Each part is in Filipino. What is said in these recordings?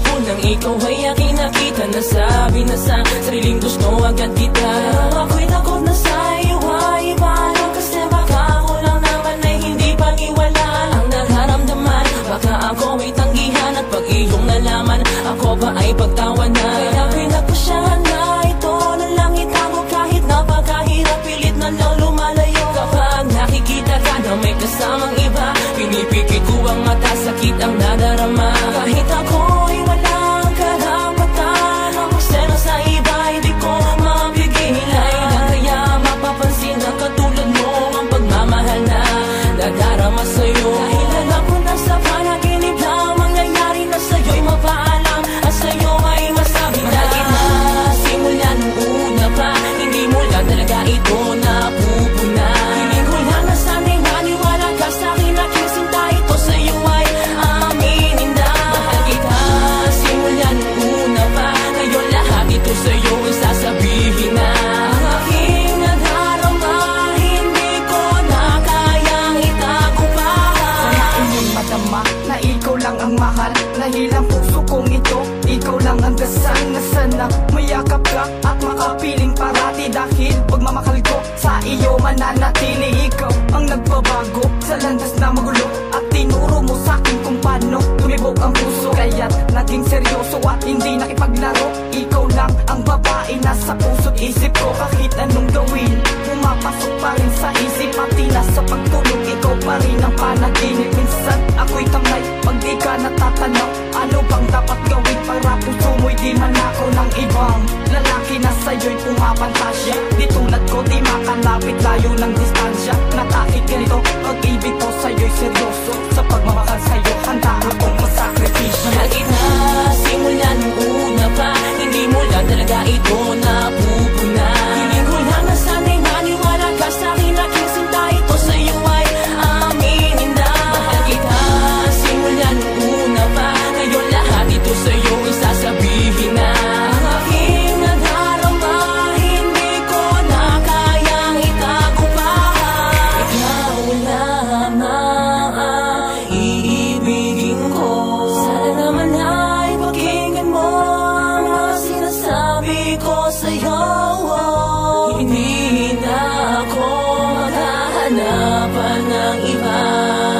punang ikaw ay aking nakita. Nasabi na sa sariling gusto agad kita. Ako'y takot na sa iyo ay ibahan, kasi baka ako lang naman ay hindi pag-iwala ang nararamdaman. Baka ako ay tanggihan at pag iyong nalaman, ako ba ay pagtawanan. Kaya pinagpasyahan na ito na lang itago, kahit napakahirap pilit na lang lumalayo. Kapag nakikita ka na may kasamang iba, pinipikit ko ang mata, sakit ang nadarama. Kahit ako'y walang karapatan, ang magselo sa iba hindi ko mapigilan. Kaya mapapansin na katulad mo ang pagmamahal na nadarama sa'yo. Dahil alam ko na sa panaginip lang mangyayari na sa'yo'y mapaalam at sa'yo ay masabi na kita. Simula nung una pa, hindi mo lang talaga ito napupuna. Hiling ko lang na sana'y maniwala ka sa'kin, aking sinta ito sa'yo ay aminin na. Mahal kita simula nung una pa, ngayon lahat ito sa'yo ay sasabihin na. Ang aking nadarama hindi ko na kayang itago pa. Sana inyong madama na ikaw lang ang mahal, nahilang puso kong ito, ikaw lang ang dasal na sana mayakap ka at makapiling parati. Dahil pagmamahal ko sa iyo mananatili, ikaw ang nagbabago sa landas na magulo at tinuro mo sa'kin kung paano tumibok ang puso. Kaya't naging seryoso at hindi nakipaglaro, ikaw lang ang babae nasa puso't isip ko. Kahit anong gawin, pumapasok pa rin sa isip, pati na sa pagtulog ikaw pa rin ang panaginip. Minsan ako'y tamay pag di ka natatanaw, ano bang dapat gawin para puso mo'y di manakaw ng ibang lalaki na sa'yo'y pumapantasya. Di tulad ko di makalapit, layo ng distansya, na kahit ganito pag-ibig ko sa'yo'y seryoso. Sa pagmamahal sa'yo handa akong masakripisyo. Mahal kita simula nung una pa, hindi mo lang talaga ito napupuna. Hiling ko lang na sana'y maniwala ka sa'kin, aking sinta ito sa'yo ay aminin na. Mahal kita simula nung una pa, ngayon lahat ito sa'yo ay sasabihin na. Ang aking nadarama hindi ko na kayang itago pa. Ikaw lamang ang iibigin ko. Sana naman ay pakinggan mo ang mga sinasabi ko sa'yo. Hindi na ako maghahanapan ng iba.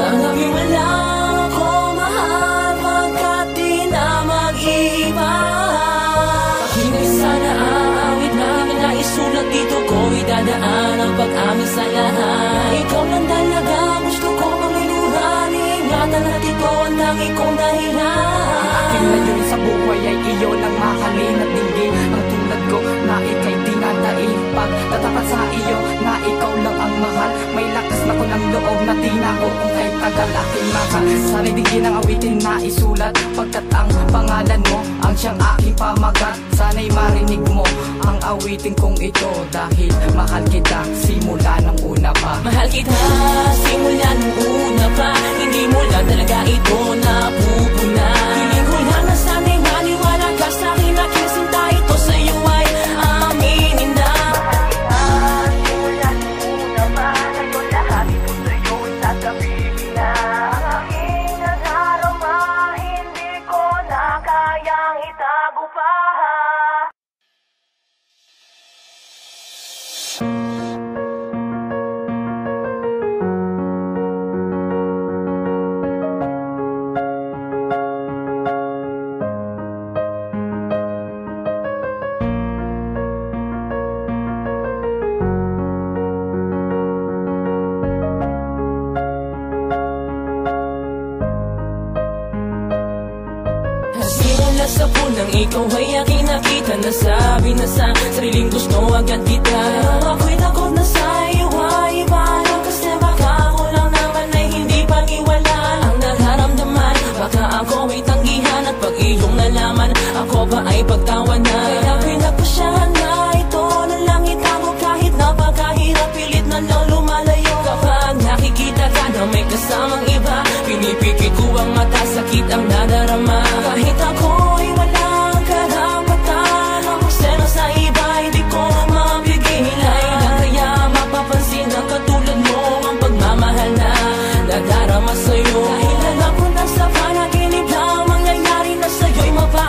Tanggapin mo lang ako mahal, pagkat di na mag-iiba. Pakinggan sana ang awit na naisulat dito ko, idadaan ang pag-amin sa lahat. Ikaw lang talaga gusto ko pamiluhan, iingatan at ito ang lagi kong dahilan. Aking layon sa buhay ay iyo nang mahalin at dinggin, ang tulad ko na ika'y dinadaig. Pagtatapat sa iyo na ikaw lang ang mahal, may lakas na ko ng loob na di na ako kung kahit tagal aking mahal. Sana'y digin ang awitin na isulat, pagkat ang pangalan mo ang siyang aking pamagat. Sana'y marinig mo ang awitin kong ito, dahil mahal kita simula ng una pa. Mahal kita simula nung una pa, hindi mo lang talaga ito napupuna. Hiling ko lang na sana'y maniwala ka sa'kin, aking sinta ito sa'yo ay aminin na. Simula nung una pa, ngayon lahat ito sa'yo ay sasabihin na. Ang aking nadarama hindi ko na kayang itago pa. Simula sa punang ikaw ay aking nakita, nasabi na sa sariling gusto agad kita. Ako'y takot na sa iyo ay ibahan, kasi baka ako lang naman ay hindi pag-iwala ang nararamdaman. Baka ako ay tanggihan at pag iyong nalaman, ako ba ay pagtawanan. Kaya pinagpasyahan na ito na lang itago, kahit napakahirap pilit na lang lumalayo. Kapag nakikita ka na may kasamang iba, pinipikit ko ang mata, sakit ang nadarama. Kahit ako'y walang karapatan, ang magselo sa iba hindi ko mapigilan. Kaya mapapansin na katulad mo ang pagmamahal na nadarama sa'yo. Dahil alam ko na sa panaginip lang mangyayari na sa'yo'y mapapagod.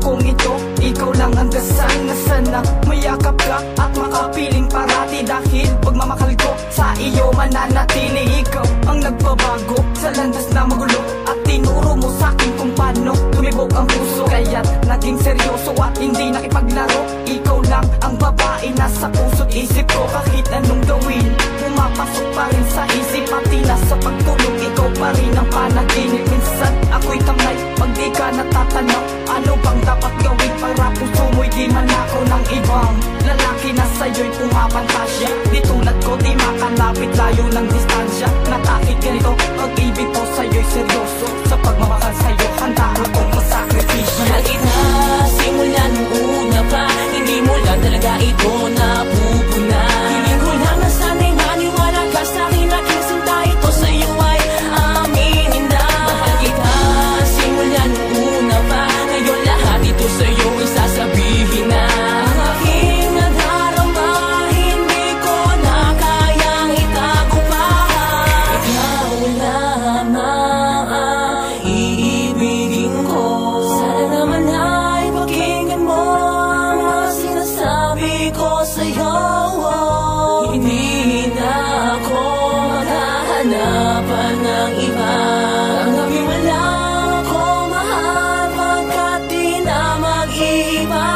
kong ito, ikaw lang ang dasal na sana mayakap ka at makapiling parati. Dahil pagmamahal ko sa iyo mananatili. Ikaw ang nagbabago sa landas na magulo at tinuro mo sa'kin kung paano tumibok ang puso. Kaya't naging seryoso at hindi nakipaglaro. Ikaw lang ang babae nasa puso't isip ko. Kahit anong gawin, pumapasok pa rin sa isip. Pati na sa pagtulog, ikaw pa rin ang panaginip. Minsan ako'y tamay pag di ka natatanaw. Ano bang dapat gawin para puso mo'y di manakaw ng ibang lalaki na sa'yo'y pumapantasya? Di tulad ko, di makalapit, layo ng distansya. Na kahit ganito, pag-ibig ko sa'yo'y seryoso. Sa pagmamahal sa'yo, handa akong masakripisyo. Mahal kita simula nung una pa, hindi mo lang talaga ito napupuna. Hiling ko lang na sana'y maniwala ka sa'kin, aking sinta ito sa'yo ay aminin na. Mahal kita simula nung una pa, ngayon lahat ito sa'yo ay sasabihin na. Ang aking nadarama, hindi ko na kayang itago pa. Ikaw lamang ang iibigin ko. Sana naman ay pakinggan mo ang mga sinasabi ko sa'yo. Hindi na ako maghahanapan ng iba. Tanggapin mo lang ako mahal, pagkat di na mag-iiba.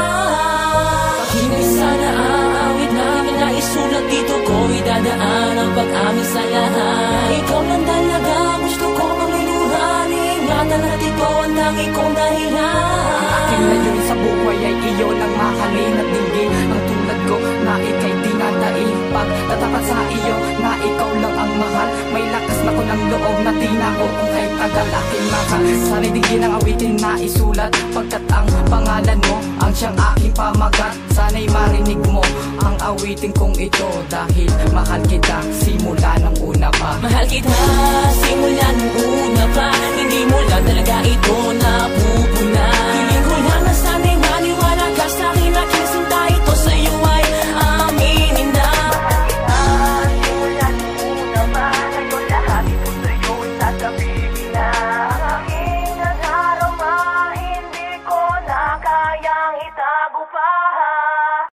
Hindi sana aawit na naisulat dito ko, idadaan ang pag-amin sa lahat. Ikaw lang talaga gusto ko mangiluhan, ingatan at ito ang tangi kong dahilan. Aking layunin sa buhay ay iyon ang mahalin at dinggin. Ang tulad ko na ika'y dinadaig, pagtatapat sa iyo na ikaw lang ang mahal. May lakas na ko ng loob na di na ako kung kahit tagal aking mahal. Sana'y dinggin ang awitin na isulat, pagkat ang pangalan mo ang siyang aking pamagat. Sana'y marinig mo ang awitin kong ito, dahil mahal kita simula ng una pa. Mahal kita